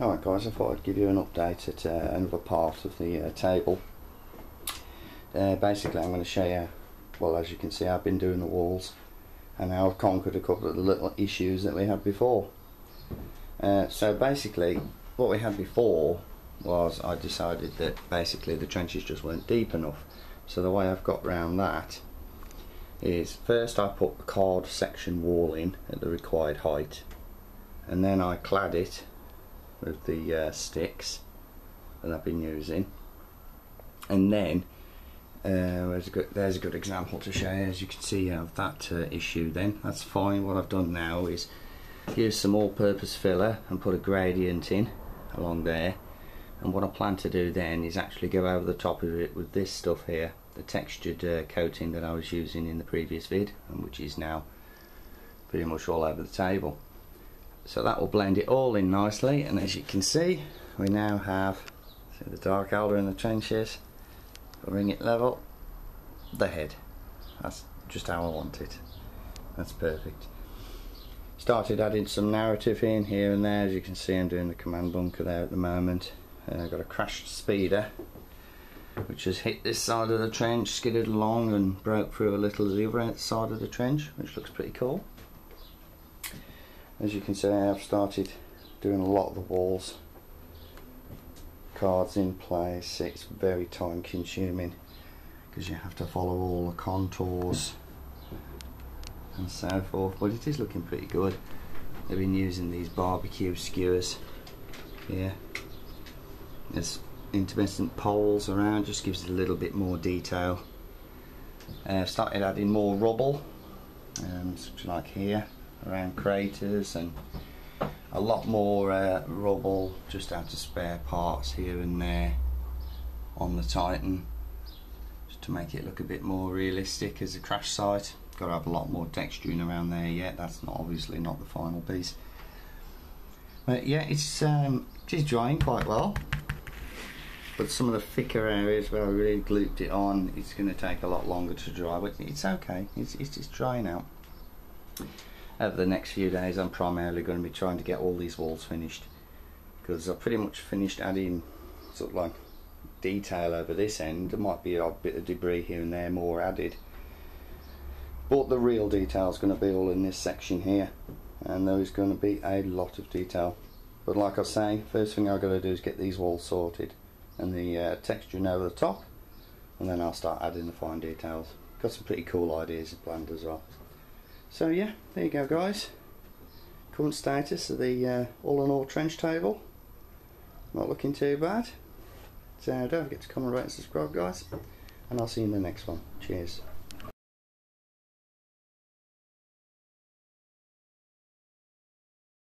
Alright guys, I thought I'd give you an update at another part of the table. Basically I'm going to show you, well, as you can see, I've been doing the walls and how I've conquered a couple of the little issues that we had before. So basically what we had before was I decided that basically the trenches just weren't deep enough. So the way I've got around that is first I put the card section wall in at the required height, and then I clad it with the sticks that I've been using, and then there's a good example to show you. As you can see, you have that issue. Then that's fine. What I've done now is use some all-purpose filler and put a gradient in along there, and what I plan to do then is actually go over the top of it with this stuff here, the textured coating that I was using in the previous vid, and which is now pretty much all over the table. So that will blend it all in nicely, and as you can see, we now have the dark alder in the trenches, bring it level, the head. That's just how I want it. That's perfect. Started adding some narrative in here and there. As you can see, I'm doing the command bunker there at the moment. I've got a crashed speeder which has hit this side of the trench, skidded along and broke through a little the other side of the trench, which looks pretty cool. As you can see, I have started doing a lot of the walls. Cards in place. It's very time consuming because you have to follow all the contours and so forth, but it is looking pretty good. They've been using these barbecue skewers here. There's intermittent poles around, just gives it a little bit more detail. I've started adding more rubble, such like here around craters, and a lot more rubble just out of spare parts here and there on the Titan, just to make it look a bit more realistic as a crash site. Got to have a lot more texturing around there yet. That's not, obviously not the final piece, but yeah, it is drying quite well. But some of the thicker areas where I really glued it on, it's going to take a lot longer to dry, but it's okay. It's just drying out. Over the next few days I'm primarily going to be trying to get all these walls finished, because I've pretty much finished adding sort of like detail over this end. There might be a bit of debris here and there more added, but the real detail is going to be all in this section here, and there is going to be a lot of detail. But like I was saying, first thing I've got to do is get these walls sorted and the texturing over the top, and then I'll start adding the fine details. Got some pretty cool ideas planned as well. So yeah, there you go guys. Current status of the all in all trench table. Not looking too bad. So don't forget to comment, rate and subscribe guys, and I'll see you in the next one. Cheers.